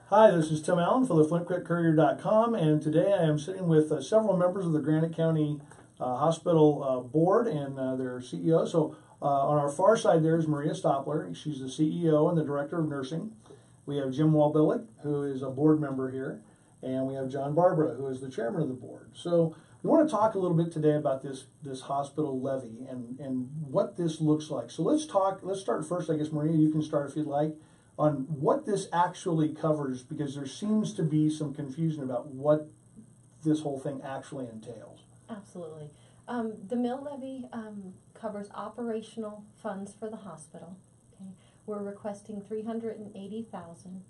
Hi, this is Tim Allen for the Flint Creek Courier.com, and today I am sitting with several members of the Granite County Hospital Board and their CEO. So on our far side there is Maria Stopler. She's the CEO and the Director of Nursing. We have Jim Walbillick, who is a board member here, and we have John Barbara, who is the chairman of the board. So we want to talk a little bit today about this hospital levy and what this looks like. So let's start first, I guess, Maria, you can start if you'd like, on what this actually covers, because there seems to be some confusion about what this whole thing actually entails. Absolutely. The Mill Levy covers operational funds for the hospital. Okay? We're requesting $380,000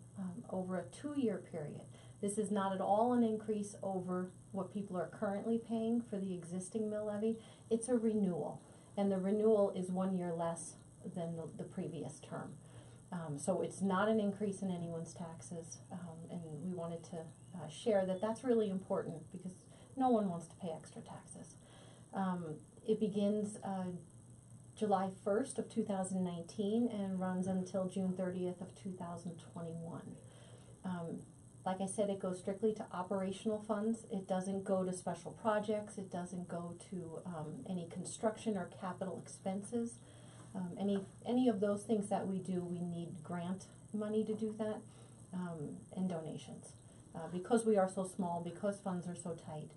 over a 2-year period. This is not at all an increase over what people are currently paying for the existing Mill Levy. It's a renewal, and the renewal is 1 year less than the previous term. So it's not an increase in anyone's taxes, and we wanted to share that that's really important because no one wants to pay extra taxes. It begins July 1st of 2019 and runs until June 30th of 2021. Like I said, it goes strictly to operational funds. It doesn't go to special projects. It doesn't go to any construction or capital expenses. Any of those things that we do, we need grant money to do that, and donations. Because we are so small, because funds are so tight,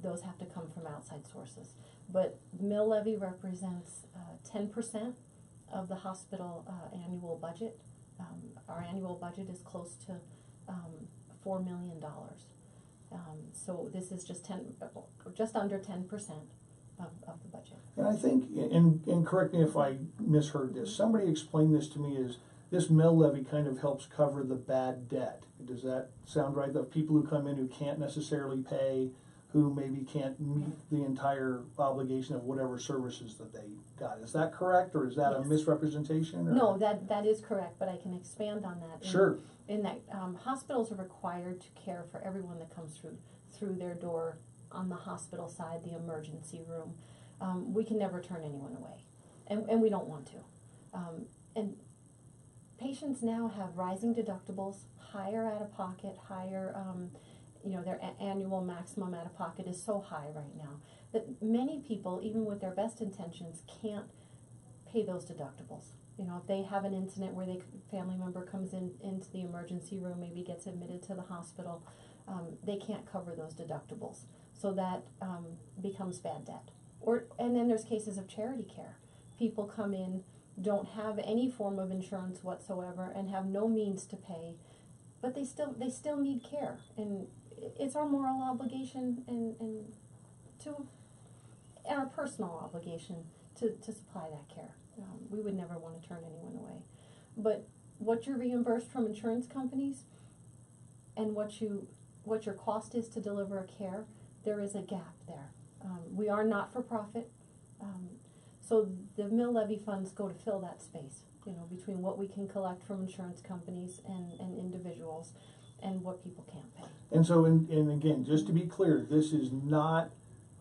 those have to come from outside sources. But Mill Levy represents 10% of the hospital annual budget. Our annual budget is close to $4 million. So this is just under 10%. Of the budget. And I think, and correct me if I misheard this, somebody explained this to me as this mill levy kind of helps cover the bad debt. Does that sound right? The people who come in who can't necessarily pay, who maybe can't meet the entire obligation of whatever services that they got. Is that correct, or is that a misrepresentation? Or? No, that is correct, but I can expand on that. Sure. In that hospitals are required to care for everyone that comes through their door. On the hospital side, the emergency room, we can never turn anyone away, and we don't want to. And patients now have rising deductibles, higher out-of-pocket, higher, their annual maximum out-of-pocket is so high right now that many people, even with their best intentions, can't pay those deductibles. If they have an incident where family member comes into the emergency room, maybe gets admitted to the hospital, they can't cover those deductibles. So that becomes bad debt. And then there's cases of charity care. People come in, don't have any form of insurance whatsoever, and have no means to pay, but they still need care. And it's our moral obligation and our personal obligation to supply that care. We would never want to turn anyone away. But what you're reimbursed from insurance companies and what your cost is to deliver a care, there is a gap there. We are not for profit, so the Mill Levy funds go to fill that space, between what we can collect from insurance companies and individuals and what people can't pay. And so, and again, just to be clear, this is not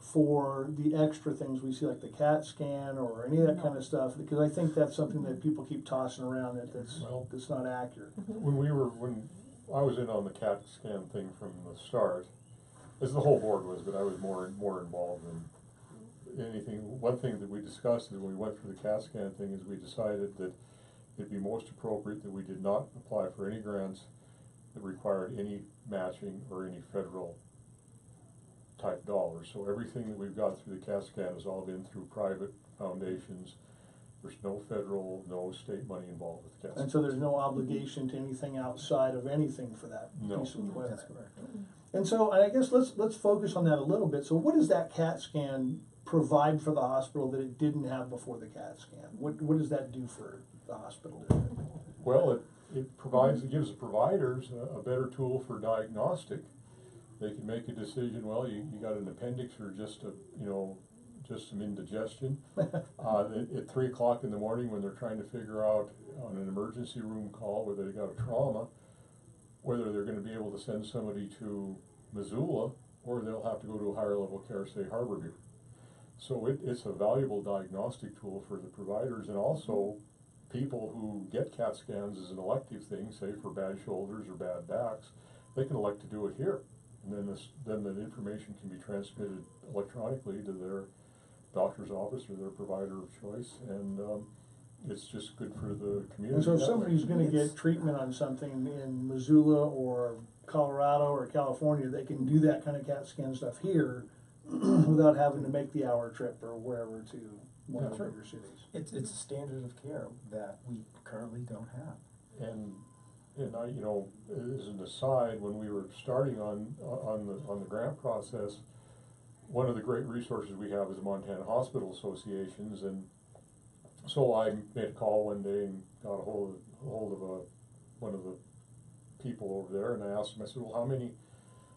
for the extra things we see like the CAT scan or any of that kind of stuff, because I think that's something that people keep tossing around that's not accurate. When I was in on the CAT scan thing from the start, as the whole board was, but I was more involved in anything. One thing that we discussed when we went through the CAT scan thing is we decided that it'd be most appropriate that we did not apply for any grants that required any matching or any federal type dollars. So everything that we've got through the CAT scan has all been through private foundations. There's no federal, no state money involved with CAT scan. And so there's no obligation to anything outside of anything for that piece of equipment. That's correct. And so I guess let's focus on that a little bit. So what does that CAT scan provide for the hospital that it didn't have before the CAT scan? What does that do for the hospital? Well, it gives the providers a better tool for diagnostic. They can make a decision. Well, you got an appendix or just some indigestion. At 3 o'clock in the morning, when they're trying to figure out on an emergency room call whether they got a trauma, whether they're going to be able to send somebody to Missoula or they'll have to go to a higher level care, say Harborview. So it's a valuable diagnostic tool for the providers, and also people who get CAT scans as an elective thing, say for bad shoulders or bad backs, they can elect to do it here. And then the information can be transmitted electronically to their doctor's office or their provider of choice, and it's just good for the community. And so if that somebody's way. gonna get treatment on something in Missoula or Colorado or California, they can do that kind of CAT scan stuff here without having to make the hour trip or wherever to one of the bigger cities. It's a standard of care that we currently don't have. And I, you know, as an aside, when we were starting on the grant process, one of the great resources we have is the Montana Hospital Associations, and so I made a call one day and got a hold of one of the people over there, and I asked him, I said, well, how many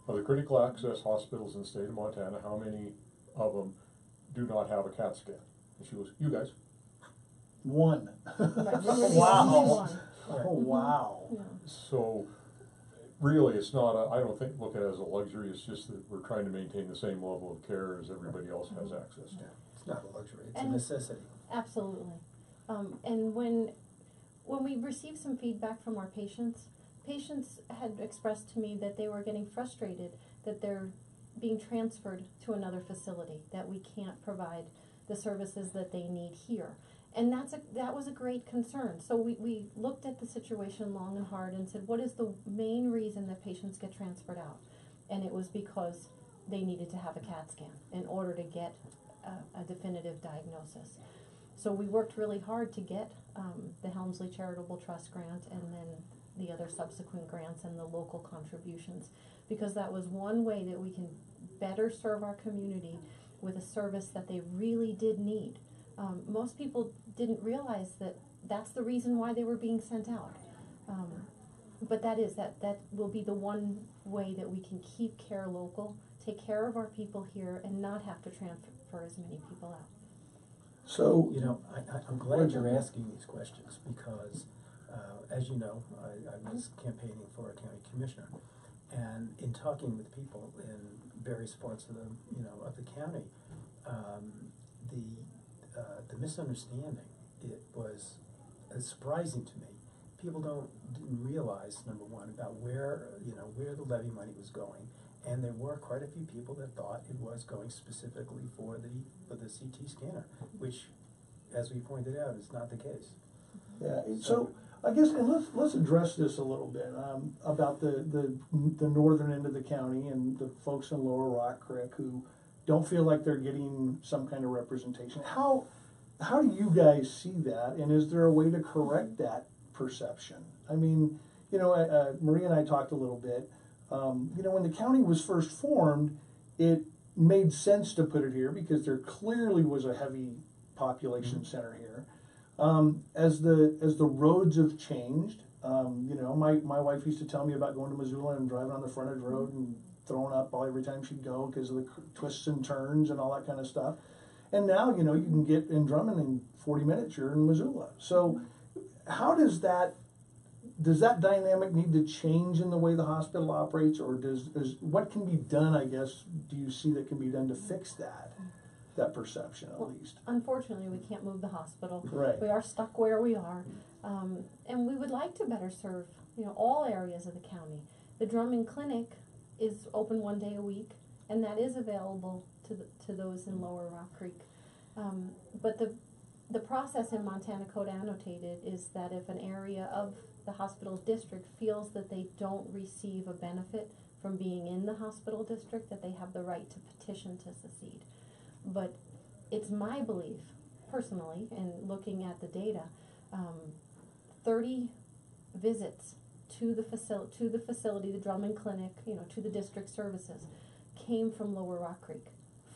of the critical access hospitals in the state of Montana, how many of them do not have a CAT scan? And she goes, you guys. One. Right, we were the Wow. only one. Oh, wow. Yeah. So really, it's not I don't look at it as a luxury, it's just that we're trying to maintain the same level of care as everybody else has access to. It's not a luxury, it's a And- necessity. Absolutely. And when we received some feedback from our patients had expressed to me that they were getting frustrated that they're being transferred to another facility, that we can't provide the services that they need here. And that was a great concern. So we looked at the situation long and hard and said, what is the main reason that patients get transferred out? And it was because they needed to have a CAT scan in order to get a definitive diagnosis. So we worked really hard to get the Helmsley Charitable Trust grant and then the other subsequent grants and the local contributions, because that was one way that we can better serve our community with a service that they really did need. Most people didn't realize that that's the reason why they were being sent out. But that will be the one way that we can keep care local, take care of our people here, and not have to transfer as many people out. So, You know, I'm glad you're asking these questions because, as you know, I was campaigning for a county commissioner, and in talking with people in various parts of the county, the misunderstanding, it was surprising to me. People didn't realize, number one, about where the levy money was going, and there were quite a few people that thought it was going specifically for the CT scanner, which, as we pointed out, is not the case. yeah, so I guess, and let's address this a little bit, about the northern end of the county and the folks in Lower Rock Creek who don't feel like they're getting some kind of representation. How do you guys see that, and is there a way to correct that perception? I mean, Maria and I talked a little bit. When the county was first formed, it made sense to put it here because there clearly was a heavy population center here. As the roads have changed, my wife used to tell me about going to Missoula and driving on the frontage road and throwing up every time she'd go because of the twists and turns and all that kind of stuff. And now, you can get in Drummond in 40 minutes, you're in Missoula. So how does that dynamic need to change in the way the hospital operates, or what can be done, I guess, do you see that can be done to fix that perception at least? Unfortunately, we can't move the hospital. Right. We are stuck where we are. And we would like to better serve, all areas of the county. The Drummond Clinic is open 1 day a week, and that is available to those in Lower Rock Creek. But the process in Montana Code Annotated is that if an area of the hospital district feels that they don't receive a benefit from being in the hospital district, that they have the right to petition to secede. But it's my belief, personally, and looking at the data, 30 visits to the facility, the Drummond Clinic, to the district services, came from Lower Rock Creek,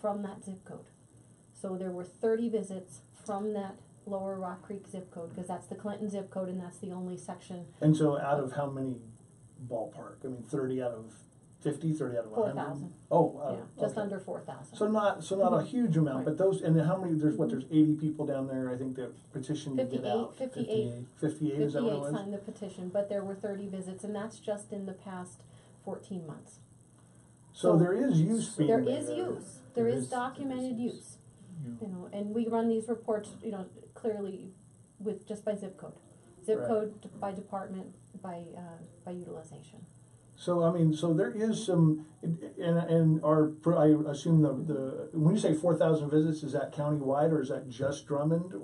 from that zip code. So there were 30 visits from that Lower Rock Creek zip code, because that's the Clinton zip code, and that's the only section. And so out of how many ballpark? I mean, 30 out of 50, 30 out of 100? 4,000. Oh, Just okay. under 4,000. So not a huge amount, Right. but those, and then how many, there's 80 people down there, I think, that petitioned to get out. 58 58, is that what it was? signed the petition, but there were 30 visits, and that's just in the past 14 months. So there is use being There made is there. use. There is documented use. And we run these reports, clearly with, just by zip code. Zip Right. code by department, by utilization. So, I mean, so there is some, and I assume when you say 4,000 visits, is that countywide or is that just Drummond? Or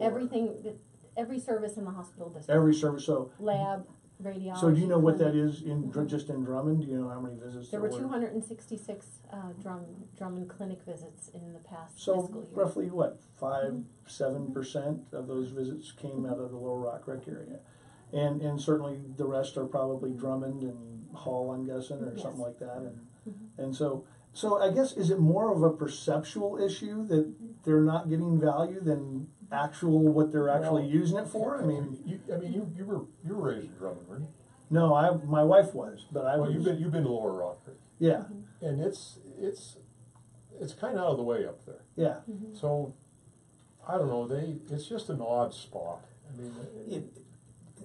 Every service in the hospital district. Every service, so. Lab, radiology. So do you know what that clinic. is just in Drummond? Do you know how many visits There there were were? 266 Drummond clinic visits in the past So fiscal year. roughly what, 5-7% of those visits came out of the Little Rock Rec area? And certainly the rest are probably Drummond and Hall, I'm guessing, or Yes. something like that. And so I guess, is it more of a perceptual issue that they're not getting value than actual what they're actually Well, using it for? I mean, you were raised in Drummond, weren't you? no, my wife was, but I Well, was. you've been to Lower Rock Creek, Yeah, and it's kind of out of the way up there. yeah. So I don't know. It's just an odd spot. I mean,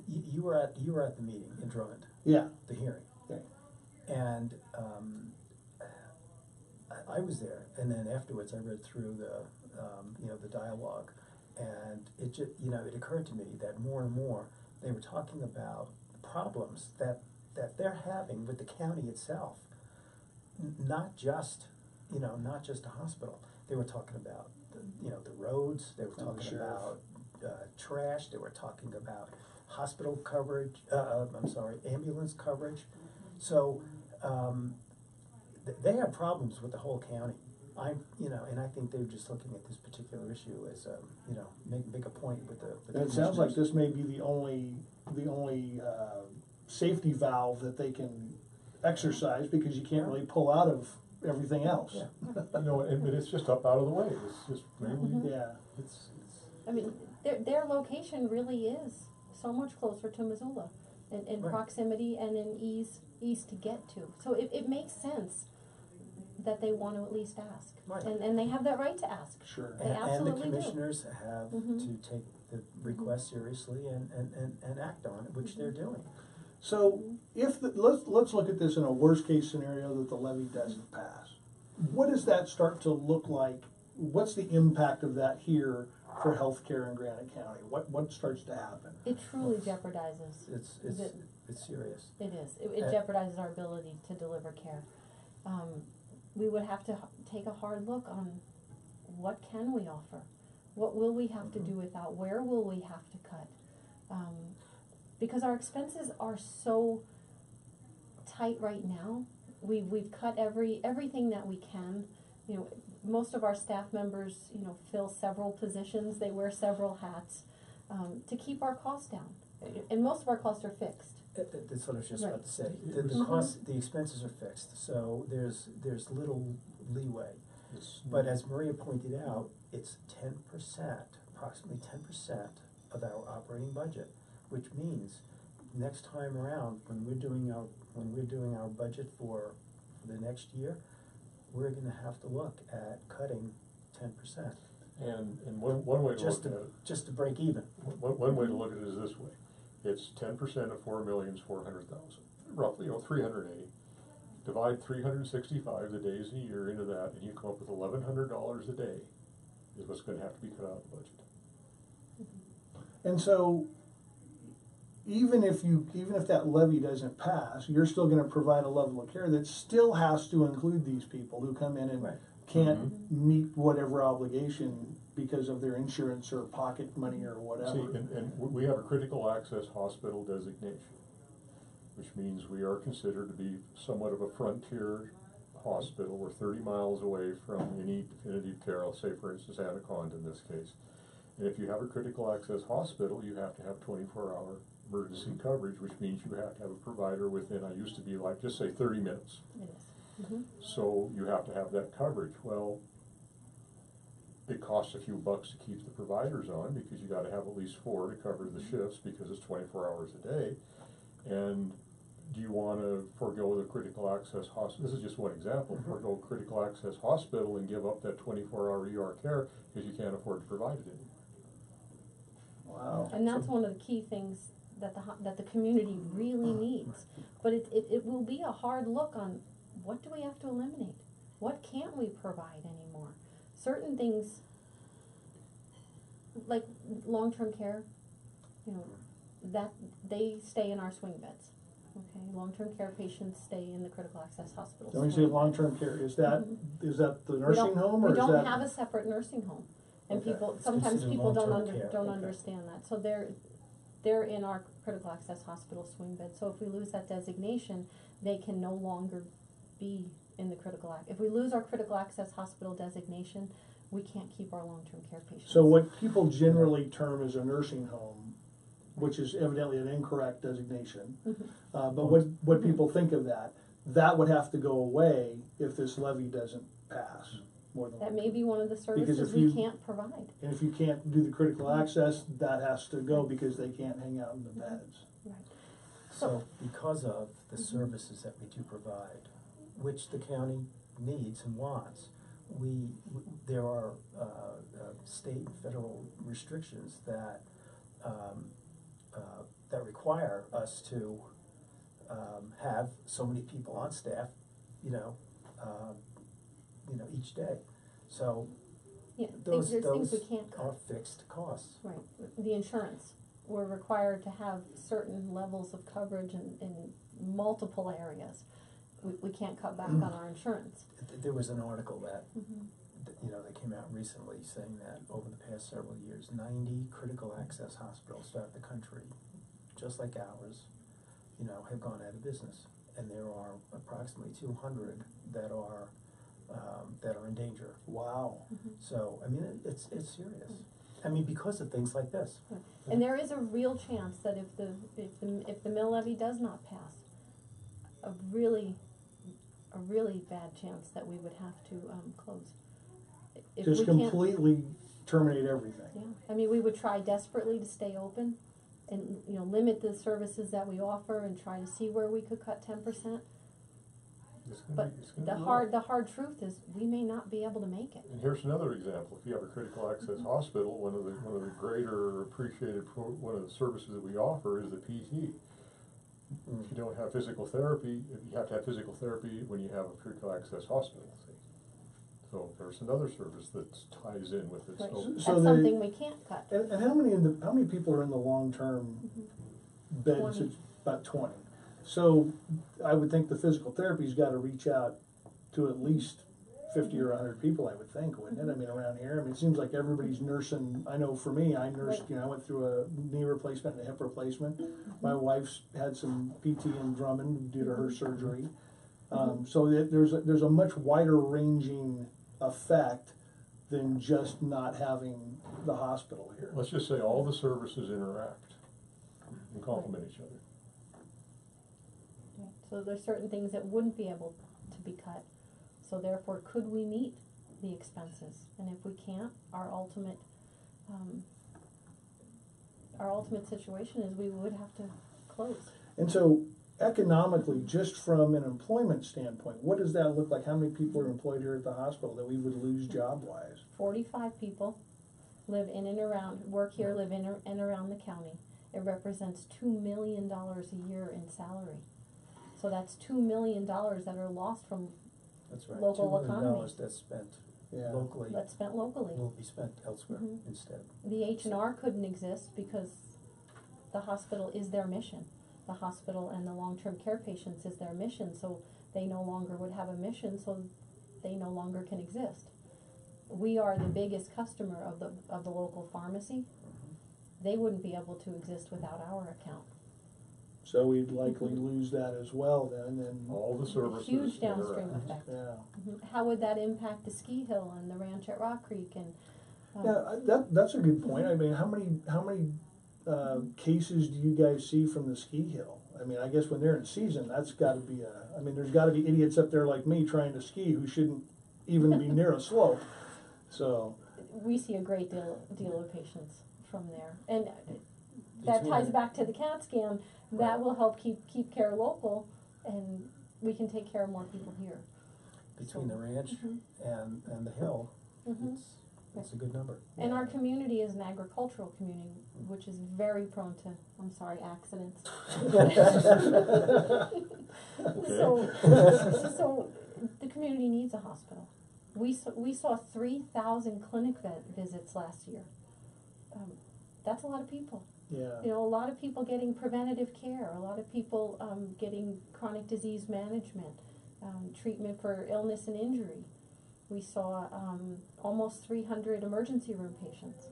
You were at the meeting in Drummond, Yeah. the hearing, Okay. and I was there, and then afterwards I read through the dialogue, and it occurred to me that more and more they were talking about problems that they're having with the county itself, not just a hospital. They were talking about the roads. They were talking sheriff. about trash. They were talking about hospital coverage. Ambulance coverage. So they have problems with the whole county. And I think they're just looking at this particular issue as make a point with the. And it sounds like this may be the only safety valve that they can exercise, because you can't really pull out of everything else. Yeah. but it's just up out of the way. It's just really, Yeah. it's I mean, their location really is so much closer to Missoula in Right. proximity and in ease to get to. So it makes sense that they want to at least ask. Right. And they have that right to ask. Sure. They And the absolutely do. commissioners have Mhm. to take the request seriously and act on it, which they're doing. So let's look at this in a worst case scenario that the levy doesn't pass. What does that start to look like? What's the impact of that here for healthcare in Granite County? What starts to happen? It truly jeopardizes. It's serious. It is. It jeopardizes our ability to deliver care. We would have to take a hard look on what can we offer, what will we have to do without, where will we have to cut, because our expenses are so tight right now. We've cut everything that we can. Most of our staff members fill several positions. They wear several hats to keep our costs down, and most of our costs are fixed. That's what I was just Right. about to say. The expenses are fixed, so there's little leeway. But as Maria pointed out, it's 10%, approximately 10% of our operating budget, which means next time around, when we're doing our budget for the next year, we're going to have to look at cutting 10%. and one way to Just look at it. just to break even. One way to look at it is this way: it's 10% of 4,400,000, roughly, 380. Divide 365 the days in a year into that, and you come up with $1,100 a day is what's going to have to be cut out of the budget. And so, even if that levy doesn't pass, you're still going to provide a level of care that still has to include these people who come in and Right. can't meet whatever obligation because of their insurance or pocket money or whatever. See, and we have a critical access hospital designation, which means we are considered to be somewhat of a frontier hospital. We're 30 miles away from any definitive care, let's say for instance Anaconda in this case. And if you have a critical access hospital, you have to have 24-hour emergency coverage, which means you have to have a provider within, I used to be like, just say 30 minutes. It is. Mm-hmm. So you have to have that coverage. Well, it costs a few bucks to keep the providers on, because you gotta have at least 4 to cover the shifts, because it's 24 hours a day. And do you wanna forego the critical access hospital? This is just one example. Forego critical access hospital and give up that 24-hour ER care because you can't afford to provide it anymore. Wow. And that's one of the key things that the community really needs. But it will be a hard look on what do we have to eliminate? What can't we provide anymore? Certain things, like long-term care, you know, that they stay in our swing beds. Okay, long-term care patients stay in the critical access hospitals. So when you say long-term care, is that the nursing home, or we is don't that? have a separate nursing home, and Okay. people It's sometimes considered people long-term care. don't Okay. understand that. So they're in our critical access hospital swing bed. So if we lose that designation, they can no longer be in the if we lose our critical access hospital designation, we can't keep our long-term care patients. So what people generally term as a nursing home, which is evidently an incorrect designation, but what people think of that would have to go away if this levy doesn't pass. More than That likely. may be one of the Because services if we you- can't provide. And if you can't do the critical access, that has to go because they can't hang out in the beds. Right. So because of the services that we do provide, which the county needs and wants, there are state and federal restrictions that that require us to have so many people on staff, each day. So Yeah, those there's things we can't are cut. fixed costs. Right. The insurance, we're required to have certain levels of coverage in multiple areas. We can't cut back on our insurance. There was an article that Mm-hmm. that came out recently saying that over the past several years, 90 critical access hospitals throughout the country, just like ours, have gone out of business, and there are approximately 200 that are in danger. Wow. So I mean, it's serious. I mean, because of things like this. Right. And there is a real chance that if the mill levy does not pass, a really bad chance that we would have to close. If Just we can't- completely terminate everything. Yeah, I mean, we would try desperately to stay open and, limit the services that we offer and try to see where we could cut 10%. But the hard truth is we may not be able to make it. And here's another example. If you have a critical access hospital, one of the greater appreciated one of the services that we offer is the PT. If you don't have physical therapy, you have to have physical therapy when you have a critical access hospital. See? So there's another service that ties in with this. Right. So That's So something we can't cut. And how many people are in the long-term beds? 20. It's about 20. So I would think the physical therapy's got to reach out to at least 50 or 100 people, I would think, wouldn't it? I mean, around here, it seems like everybody's nursing. I know for me, I nursed, Right. I went through a knee replacement and a hip replacement. My wife's had some PT in Drummond due to her surgery. So there's a much wider ranging effect than just not having the hospital here. let's just say all the services interact and complement each other. Right. So there's certain things that wouldn't be able to be cut. So therefore, could we meet the expenses? And if we can't, our ultimate situation is we would have to close. And so economically, just from an employment standpoint, what does that look like? How many people are employed here at the hospital that we would lose job-wise? 45 people live in and around, work here, live in and around the county. It represents $2 million a year in salary. So that's $2 million that are lost from That's right. Local $2 million economy. that's spent Yeah. locally that's spent locally. will be spent elsewhere Mhm. instead. The H&R couldn't exist because the hospital is their mission. The hospital and the long-term care patients is their mission, so they no longer would have a mission, so they no longer can exist. We are the biggest customer of the local pharmacy. They wouldn't be able to exist without our account. So we'd likely lose that as well then, and, All the services Huge downstream interact. effect. yeah. How would that impact the ski hill and the ranch at Rock Creek and? That's a good point. I mean, how many cases do you guys see from the ski hill? I mean, I guess when they're in season, that's gotta be there's gotta be idiots up there like me trying to ski who shouldn't even be near a slope, so. We see a great deal of patients from there, and that Between- ties back to the CAT scan. That Right. will help keep care local, and we can take care of more people here. Between the ranch and the hill, Mhm. it's a good number. And our community is an agricultural community, which is very prone to, accidents. So the community needs a hospital. We saw 3,000 clinic visits last year. That's a lot of people. Yeah. You know, a lot of people getting preventative care, a lot of people getting chronic disease management, treatment for illness and injury. We saw almost 300 emergency room patients.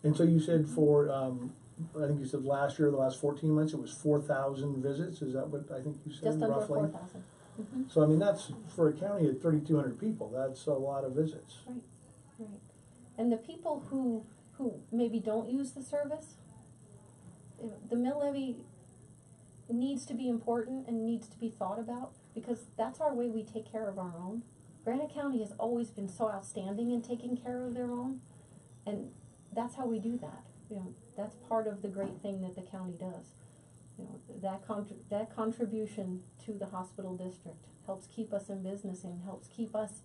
And so you said for, I think you said last year, the last 14 months, it was 4,000 visits. Is that what I think you said, Just under roughly? 4,000. Mm-hmm. So, I mean, that's, for a county of 3,200 people, that's a lot of visits. Right, right. And the people who maybe don't use the service, you know, the mill levy needs to be important and needs to be thought about, because that's our way we take care of our own. Granite County has always been so outstanding in taking care of their own, and that's how we do that. You know, that's part of the great thing that the county does. You know, that contribution to the hospital district helps keep us in business and helps keep us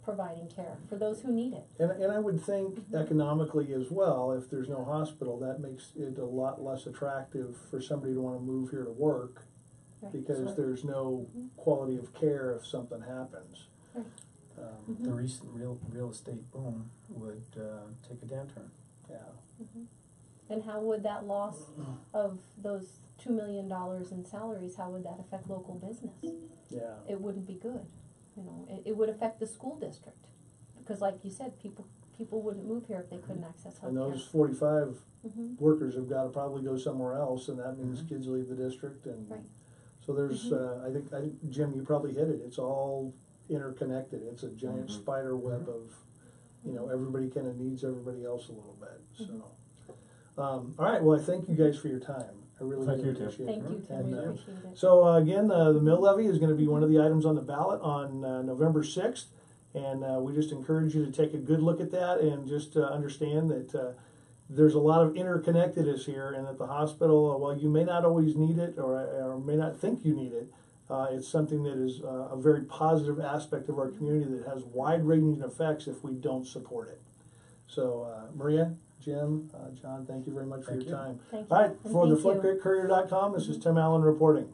providing care for those who need it. And I would think economically as well, if there's no hospital, that makes it a lot less attractive for somebody to want to move here to work, Right. because there's no quality of care if something happens. Right. The recent real estate boom would take a downturn. Yeah. And how would that loss of those $2 million in salaries, how would that affect local business? Yeah. It wouldn't be good. You know, it would affect the school district, because like you said, people wouldn't move here if they couldn't access health And care. those 45 Mm-hmm. workers have got to probably go somewhere else, and that means kids leave the district. And Right. so there's, I think, Jim, you probably hit it. It's all interconnected. It's a giant spider web of, you know, everybody kind of needs everybody else a little bit. So, all right. Well, I thank you guys for your time. I really Thank you, Tim. appreciate Thank it. you, Tim. And, We appreciate it. so again, the mill levy is going to be one of the items on the ballot on November 6th, and we just encourage you to take a good look at that and just understand that there's a lot of interconnectedness here, and that the hospital, while you may not always need it or may not think you need it, it's something that is a very positive aspect of our community that has wide-ranging effects if we don't support it. So Maria, Jim, John, thank you very much for your time. Thank you. All right, And for the thank you. FlintCreekCourier.com, this is Tim Allen reporting.